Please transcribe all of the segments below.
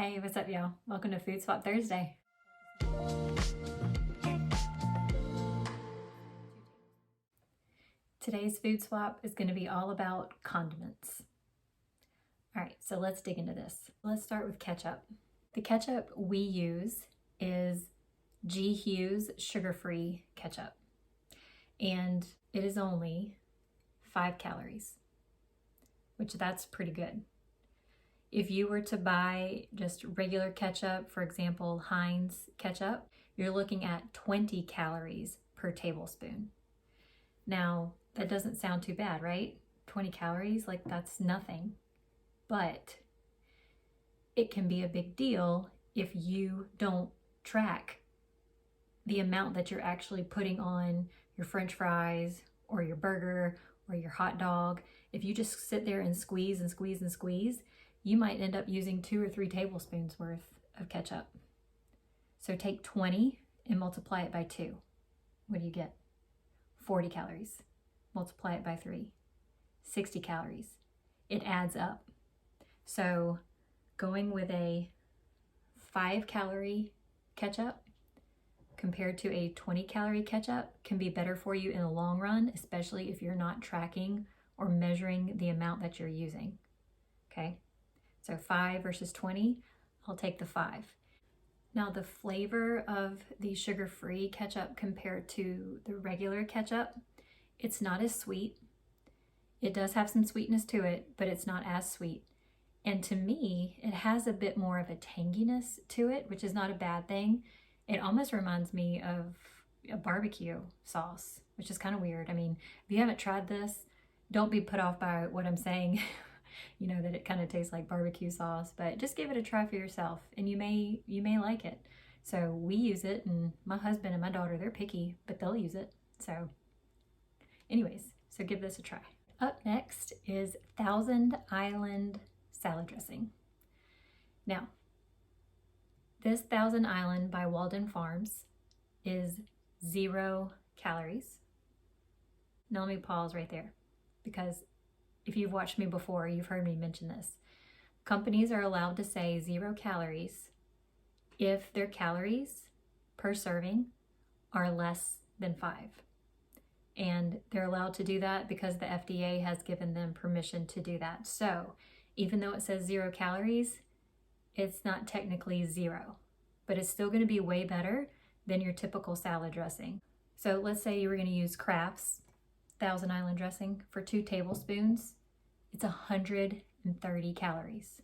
Hey, what's up, y'all? Welcome to Food Swap Thursday. Today's food swap is going to be all about condiments. All right, so let's dig into this. Let's start with ketchup. The ketchup we use is G. Hughes sugar-free ketchup, and it is only 5 calories, which that's pretty good. If you were to buy just regular ketchup, for example, Heinz ketchup, you're looking at 20 calories per tablespoon. Now, that doesn't sound too bad, right? 20 calories, like that's nothing. But it can be a big deal if you don't track the amount that you're actually putting on your French fries or your burger or your hot dog. If you just sit there and squeeze and squeeze and squeeze, you might end up using 2 or 3 tablespoons worth of ketchup. So take 20 and multiply it by 2. What do you get? 40 calories. Multiply it by 3. 60 calories. It adds up. So going with a 5 calorie ketchup compared to a 20 calorie ketchup can be better for you in the long run, especially if you're not tracking or measuring the amount that you're using. Okay? So 5 versus 20, I'll take the 5. Now the flavor of the sugar-free ketchup compared to the regular ketchup, it's not as sweet. It does have some sweetness to it, but it's not as sweet. And to me, it has a bit more of a tanginess to it, which is not a bad thing. It almost reminds me of a barbecue sauce, which is kind of weird. I mean, if you haven't tried this, don't be put off by what I'm saying. You know that it kind of tastes like barbecue sauce, but just give it a try for yourself and you may like it. So we use it, and my husband and my daughter, they're picky, but they'll use it. So anyways, so give this a try. Up next is Thousand Island salad dressing. Now, this Thousand Island by Walden Farms is 0 calories. Now let me pause right there, because if you've watched me before, you've heard me mention this. Companies are allowed to say 0 calories if their calories per serving are less than 5. And they're allowed to do that because the FDA has given them permission to do that. So even though it says 0 calories, it's not technically 0, but it's still going to be way better than your typical salad dressing. So let's say you were going to use Kraft's Thousand Island dressing for 2 tablespoons. It's 130 calories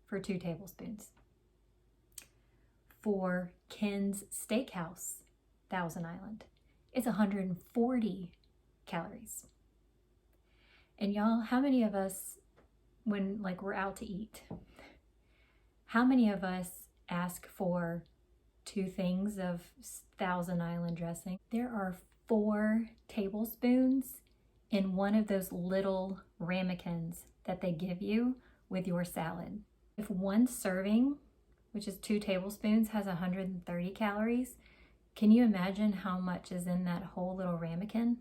for 2 tablespoons. For Ken's Steakhouse Thousand Island, it's 140 calories. And y'all, how many of us, when we're out to eat, how many of us ask for 2 things of Thousand Island dressing? There are 4 tablespoons in one of those little ramekins that they give you with your salad. If one serving, which is 2 tablespoons, has 130 calories, can you imagine how much is in that whole little ramekin?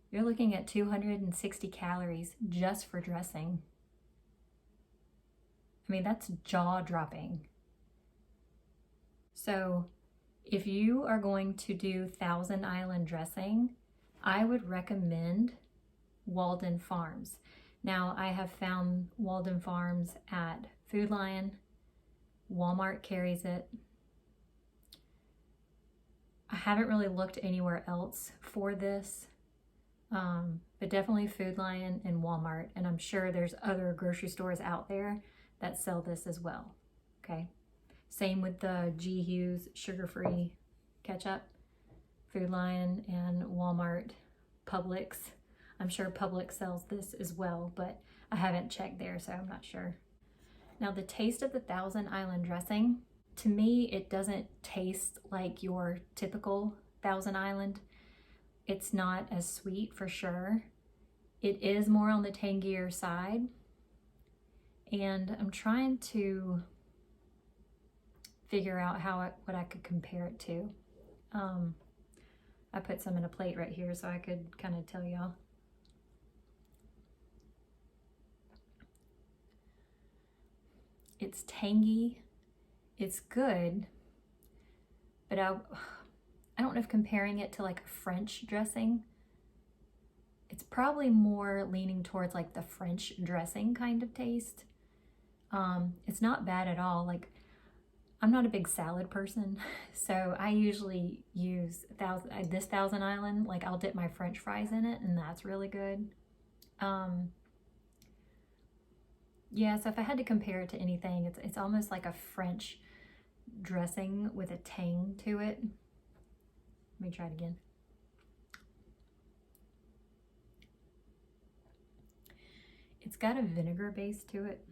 You're looking at 260 calories just for dressing. I mean, that's jaw-dropping. So if you are going to do Thousand Island dressing, I would recommend Walden Farms. Now, I have found Walden Farms at Food Lion. Walmart carries it. I haven't really looked anywhere else for this, but definitely Food Lion and Walmart. And I'm sure there's other grocery stores out there that sell this as well, okay? Same with the G. Hughes sugar-free ketchup. Food Lion and Walmart, Publix. I'm sure Publix sells this as well, but I haven't checked there, so I'm not sure. Now, the taste of the Thousand Island dressing, to me, it doesn't taste like your typical Thousand Island. It's not as sweet for sure. It is more on the tangier side. And I'm trying to figure out what I could compare it to. I put some in a plate right here so I could kind of tell y'all. It's tangy, it's good, but I don't know if comparing it to like a French dressing, it's probably more leaning towards like the French dressing kind of taste. It's not bad at all. Like, I'm not a big salad person, so I usually use this Thousand Island. Like, I'll dip my French fries in it, and that's really good. Yeah, so if I had to compare it to anything, it's almost like a French dressing with a tang to it. Let me try it again. It's got a vinegar base to it.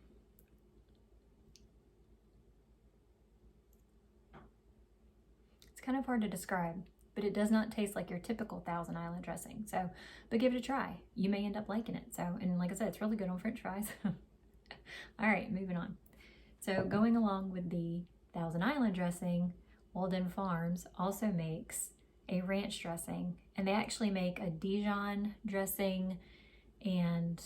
It's kind of hard to describe, but it does not taste like your typical Thousand Island dressing. So, but give it a try. You may end up liking it. So, and like I said, it's really good on French fries. All right, moving on. So going along with the Thousand Island dressing, Walden Farms also makes a ranch dressing, and they actually make a Dijon dressing, and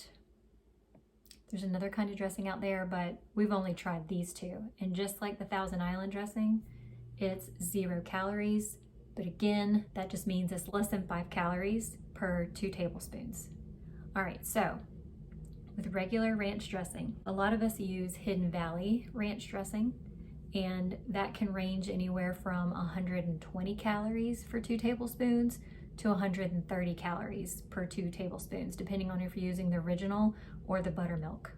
there's another kind of dressing out there, but we've only tried these two. And just like the Thousand Island dressing, it's 0 calories, but again, that just means it's less than 5 calories per 2 tablespoons. All right, so with regular ranch dressing, a lot of us use Hidden Valley ranch dressing, and that can range anywhere from 120 calories for 2 tablespoons to 130 calories per 2 tablespoons, depending on if you're using the original or the buttermilk.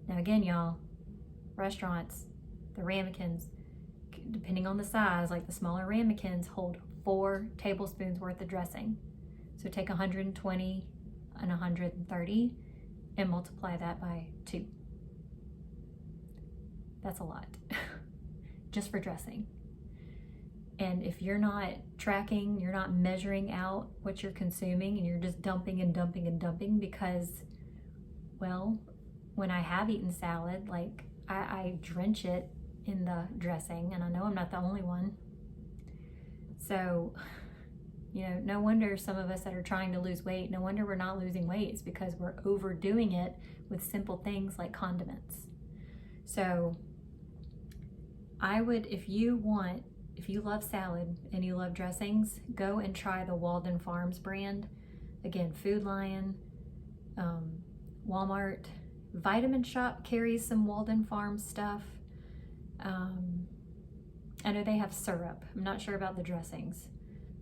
Now again, y'all, restaurants, the ramekins, depending on the size, like the smaller ramekins hold 4 tablespoons worth of dressing. So take 120 and 130 and multiply that by 2. That's a lot, just for dressing. And if you're not tracking, you're not measuring out what you're consuming, and you're just dumping and dumping and dumping because, well, when I have eaten salad, like I drench it in the dressing, and I know I'm not the only one. So, you know, no wonder some of us that are trying to lose weight, no wonder we're not losing weight. It's because we're overdoing it with simple things like condiments. So I would, if you love salad and you love dressings, go and try the Walden Farms brand. Again, Food Lion, Walmart, Vitamin Shop carries some Walden Farms stuff. I know they have syrup. I'm not sure about the dressings.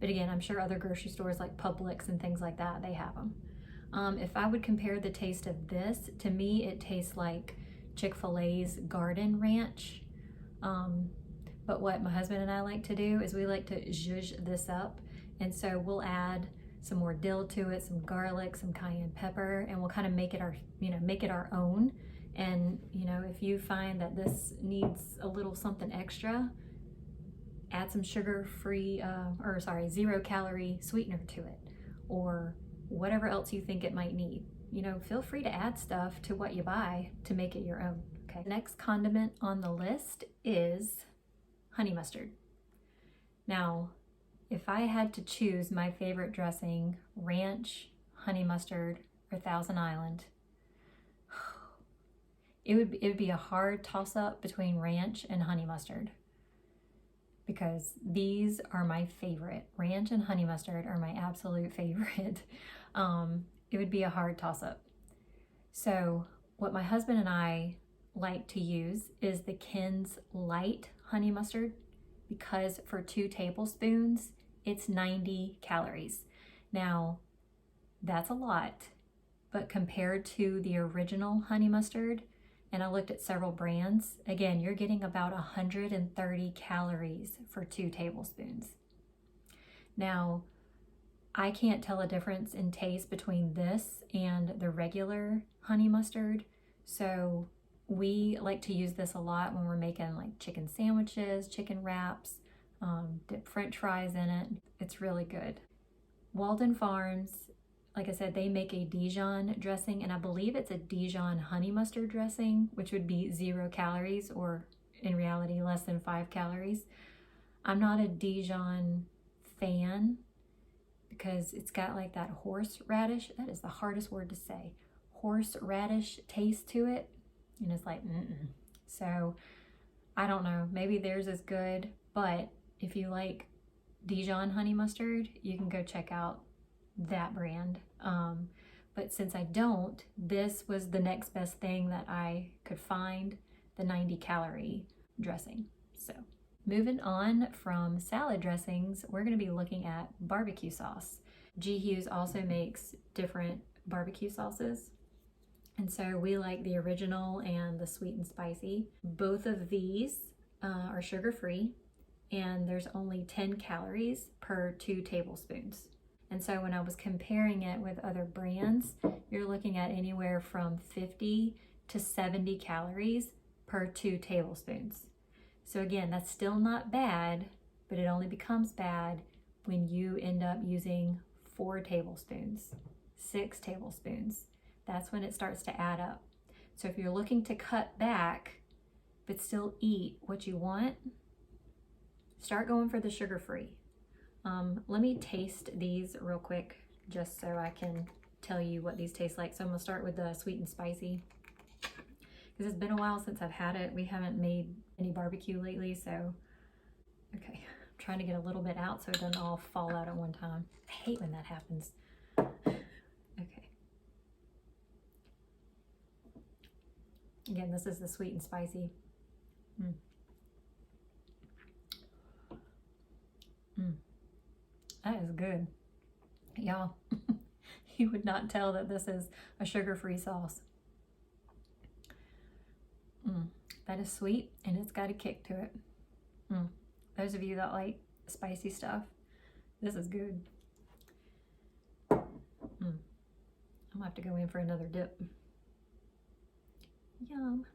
But again, I'm sure other grocery stores like Publix and things like that, they have them. If I would compare the taste of this, to me it tastes like Chick-fil-A's Garden Ranch. But what my husband and I like to do is we like to zhuzh this up. And so we'll add some more dill to it, some garlic, some cayenne pepper, and we'll kind of make it our own. And if you find that this needs a little something extra, add some sugar-free, 0 calorie sweetener to it, or whatever else you think it might need. Feel free to add stuff to what you buy to make it your own. Okay. The next condiment on the list is honey mustard. Now, if I had to choose my favorite dressing, ranch, honey mustard, or Thousand Island, it would be a hard toss-up between ranch and honey mustard, because these are my favorite. Ranch and honey mustard are my absolute favorite. It would be a hard toss-up. So what my husband and I like to use is the Ken's Light honey mustard, because for 2 tablespoons, it's 90 calories. Now, that's a lot, but compared to the original honey mustard, and I looked at several brands, again, you're getting about 130 calories for 2 tablespoons. Now, I can't tell a difference in taste between this and the regular honey mustard, so we like to use this a lot when we're making like chicken sandwiches, chicken wraps, dip French fries in it. It's really good. Walden Farms, like I said, they make a Dijon dressing, and I believe it's a Dijon honey mustard dressing, which would be 0 calories, or in reality, less than 5 calories. I'm not a Dijon fan because it's got like that horseradish, that is the hardest word to say, horseradish taste to it. And it's like, So I don't know, maybe theirs is good, but if you like Dijon honey mustard, you can go check out that brand. But since I don't, this was the next best thing that I could find, the 90 calorie dressing. So moving on from salad dressings, we're going to be looking at barbecue sauce. G. Hughes also makes different barbecue sauces. And so we like the original and the sweet and spicy. Both of these are sugar-free, and there's only 10 calories per 2 tablespoons. And so when I was comparing it with other brands, you're looking at anywhere from 50 to 70 calories per 2 tablespoons. So again, that's still not bad, but it only becomes bad when you end up using 4 tablespoons, 6 tablespoons. That's when it starts to add up. So if you're looking to cut back, but still eat what you want, start going for the sugar-free. Let me taste these real quick, just so I can tell you what these taste like. So I'm gonna start with the sweet and spicy, because it's been a while since I've had it. We haven't made any barbecue lately, so, okay. I'm trying to get a little bit out so it doesn't all fall out at one time. I hate when that happens. Okay. Again, this is the sweet and spicy. That is good. Y'all, you would not tell that this is a sugar-free sauce. That is sweet, and it's got a kick to it. Those of you that like spicy stuff, this is good. I'm gonna have to go in for another dip. Yum.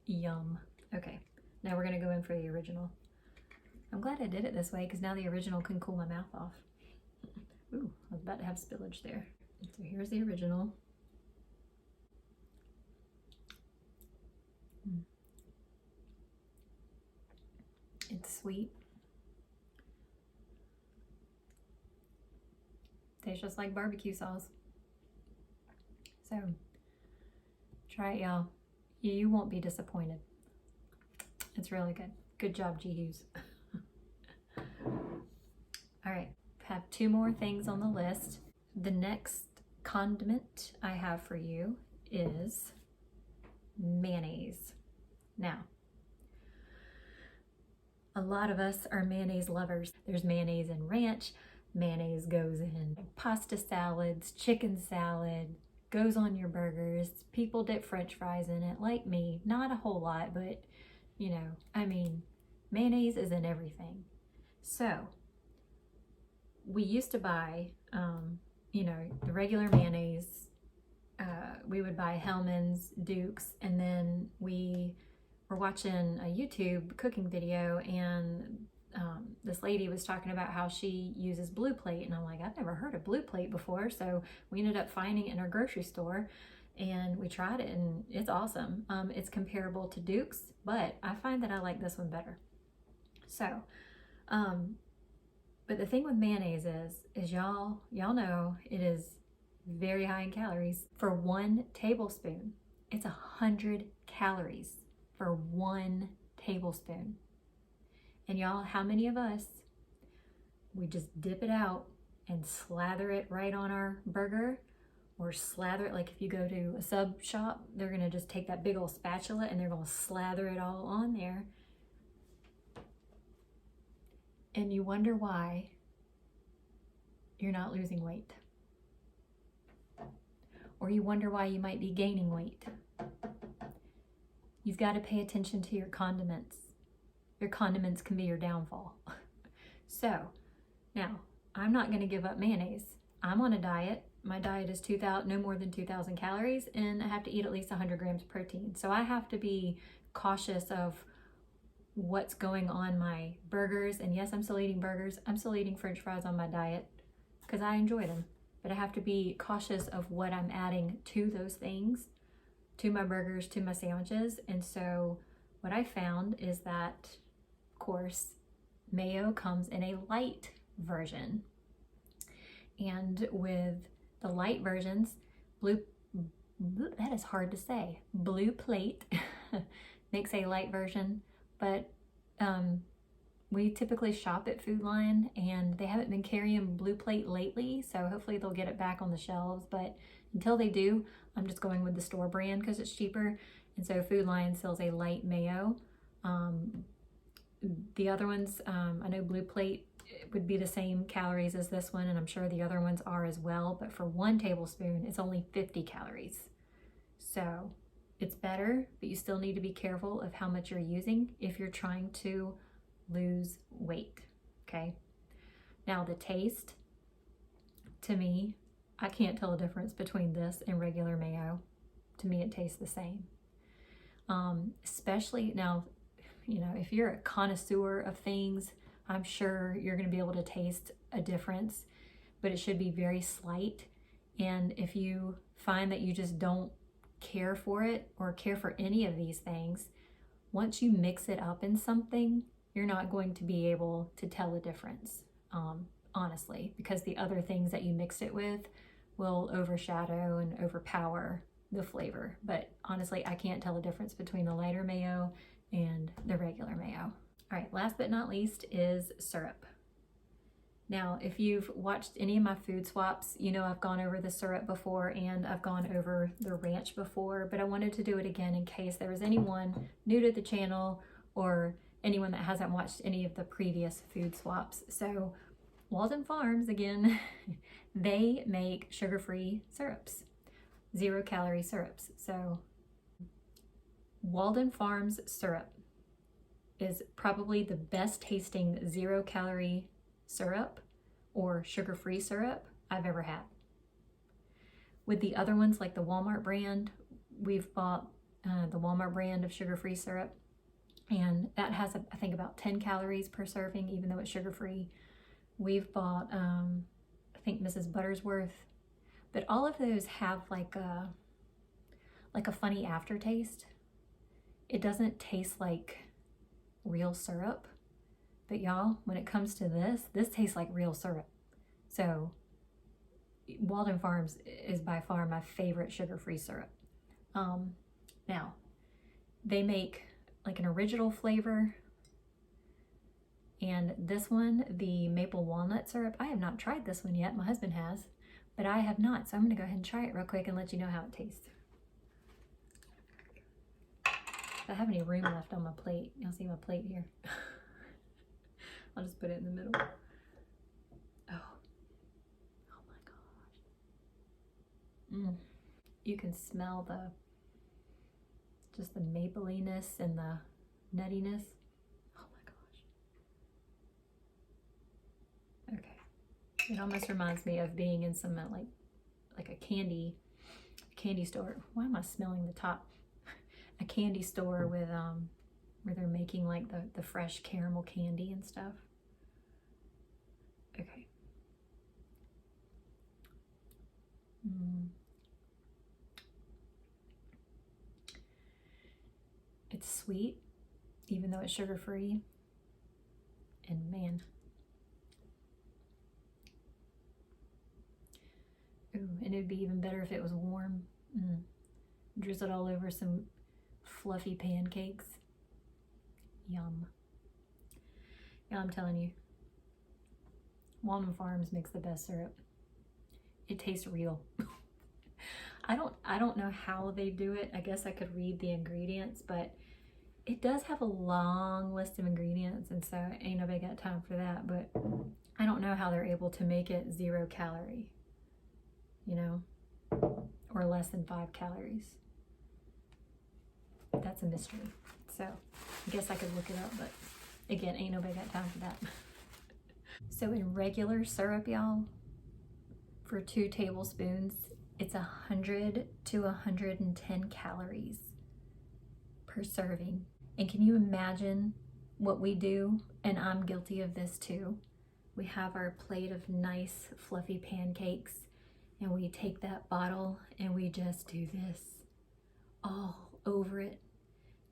Yum. Okay, now we're gonna go in for the original. I'm glad I did it this way, because now the original can cool my mouth off. Ooh, I was about to have spillage there. So here's the original. It's sweet. Tastes just like barbecue sauce. So try it, y'all. You won't be disappointed. It's really good. Good job, G. Hughes. All right, have 2 more things on the list. The next condiment I have for you is mayonnaise. Now, a lot of us are mayonnaise lovers. There's mayonnaise in ranch. Mayonnaise goes in pasta salads, chicken salad, goes on your burgers. People dip French fries in it, like me. Not a whole lot, but you know, I mean, mayonnaise is in everything. So we used to buy, you know, the regular mayonnaise. We would buy Hellmann's, Duke's, and then we were watching a YouTube cooking video, and this lady was talking about how she uses Blue Plate, and I'm like, I've never heard of Blue Plate before. So we ended up finding it in our grocery store, and we tried it, and it's awesome. It's comparable to Duke's, but I find that I like this one better. So, but the thing with mayonnaise is y'all know it is very high in calories. For 1 tablespoon, it's 100 calories for 1 tablespoon. And y'all, how many of us, we just dip it out and slather it right on our burger, or slather it, like if you go to a sub shop, they're gonna just take that big old spatula and they're gonna slather it all on there. And you wonder why you're not losing weight. Or you wonder why you might be gaining weight. You've got to pay attention to your condiments. Your condiments can be your downfall. So, now, I'm not going to give up mayonnaise. I'm on a diet. My diet is no more than 2,000 calories, and I have to eat at least 100 grams of protein. So I have to be cautious of what's going on my burgers. And yes, I'm still eating burgers. I'm still eating French fries on my diet because I enjoy them. But I have to be cautious of what I'm adding to those things, to my burgers, to my sandwiches. And so what I found is that, of course, mayo comes in a light version. And with the light versions, that is hard to say. Blue Plate makes a light version, but we typically shop at Food Lion and they haven't been carrying Blue Plate lately, so hopefully they'll get it back on the shelves. But until they do, I'm just going with the store brand because it's cheaper. And so Food Lion sells a light mayo. The other ones, I know Blue Plate would be the same calories as this one, and I'm sure the other ones are as well, but for 1 tablespoon, it's only 50 calories. So it's better, but you still need to be careful of how much you're using if you're trying to lose weight, okay? Now the taste, to me, I can't tell the difference between this and regular mayo. To me, it tastes the same. Especially now, you know, if you're a connoisseur of things, I'm sure you're going to be able to taste a difference, but it should be very slight. And if you find that you just don't care for it or care for any of these things, once you mix it up in something, you're not going to be able to tell the difference, honestly, because the other things that you mixed it with will overshadow and overpower the flavor. But honestly, I can't tell the difference between the lighter mayo and the regular mayo. All right, last but not least is syrup. Now, if you've watched any of my food swaps, you know I've gone over the syrup before and I've gone over the ranch before, but I wanted to do it again in case there was anyone new to the channel or anyone that hasn't watched any of the previous food swaps. So Walden Farms, again, they make sugar-free syrups, 0-calorie syrups. So Walden Farms syrup is probably the best tasting 0-calorie syrup or sugar-free syrup I've ever had. With the other ones, like the Walmart brand, we've bought the Walmart brand of sugar-free syrup, and that has, I think, about 10 calories per serving, even though it's sugar-free. We've bought, I think, Mrs. Buttersworth, but all of those have like a funny aftertaste. It doesn't taste like real syrup, but y'all, when it comes to this tastes like real syrup. So Walden Farms is by far my favorite sugar-free syrup. Now, they make like an original flavor, and this one, the maple walnut syrup, I have not tried this one yet. My husband has, but I have not, so I'm gonna go ahead and try it real quick and let you know how it tastes. If I have any room left on my plate, you'll see my plate here. I'll just put it in the middle. Oh my gosh. You can smell just the mapliness and the nuttiness. Oh my gosh. Okay. It almost reminds me of being in some like a candy store. Why am I smelling the top? A candy store with where they're making like the fresh caramel candy and stuff. Okay. It's sweet, even though it's sugar-free. And man. Ooh, and it'd be even better if it was warm. Drizzle it all over some fluffy pancakes. Yum. Yeah, I'm telling you, Walden Farms makes the best syrup. It tastes real. I don't know how they do it. I guess I could read the ingredients, but it does have a long list of ingredients, and so ain't nobody got time for that. But I don't know how they're able to make it 0-calorie, you know, or less than 5 calories. That's a mystery. So I guess I could look it up, but again, ain't nobody got time for that. So in regular syrup, y'all, for 2 tablespoons, it's 100 to 110 calories per serving. And can you imagine what we do? And I'm guilty of this too. We have our plate of nice fluffy pancakes, and we take that bottle and we just do this all over it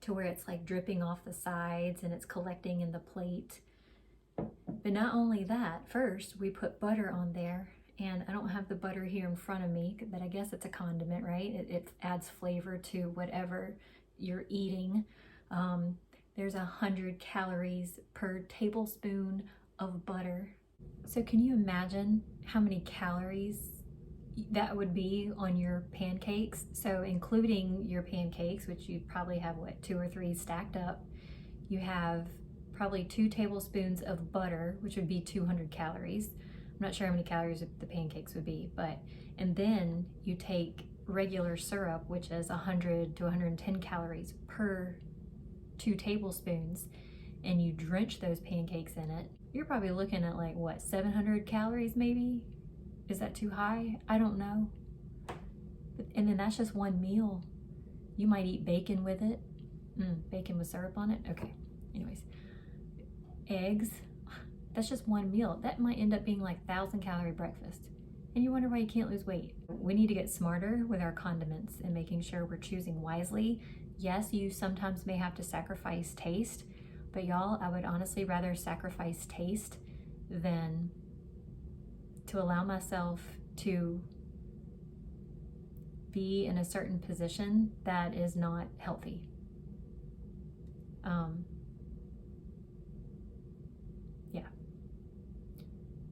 to where it's like dripping off the sides and it's collecting in the plate. But not only that, first we put butter on there and I don't have the butter here in front of me, but I guess it's a condiment, right? It adds flavor to whatever you're eating. There's 100 calories per tablespoon of butter. So can you imagine how many calories that would be on your pancakes? So including your pancakes, which you'd probably have, what, 2 or 3 stacked up, you have probably 2 tablespoons of butter, which would be 200 calories. I'm not sure how many calories the pancakes would be, but, and then you take regular syrup, which is 100 to 110 calories per 2 tablespoons, and you drench those pancakes in it. You're probably looking at like, what, 700 calories maybe? Is that too high? I don't know. And then that's just one meal. You might eat bacon with it. Bacon with syrup on it? Okay. Anyways. Eggs. That's just one meal. That might end up being like 1,000 calorie breakfast. And you wonder why you can't lose weight. We need to get smarter with our condiments and making sure we're choosing wisely. Yes, you sometimes may have to sacrifice taste, but y'all, I would honestly rather sacrifice taste than to allow myself to be in a certain position that is not healthy. Yeah.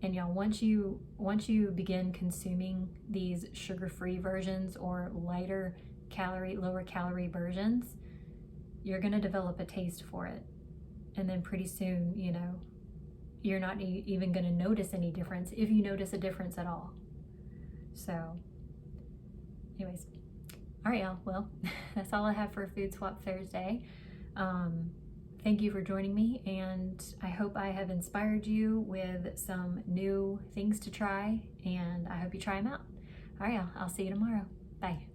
And y'all, once you begin consuming these sugar-free versions or lighter calorie, lower calorie versions, you're gonna develop a taste for it. And then pretty soon, you know, you're not even gonna notice any difference, if you notice a difference at all. So anyways, all right, y'all, well, that's all I have for Food Swap Thursday. Thank you for joining me, and I hope I have inspired you with some new things to try, and I hope you try them out. All right, y'all, I'll see you tomorrow. Bye.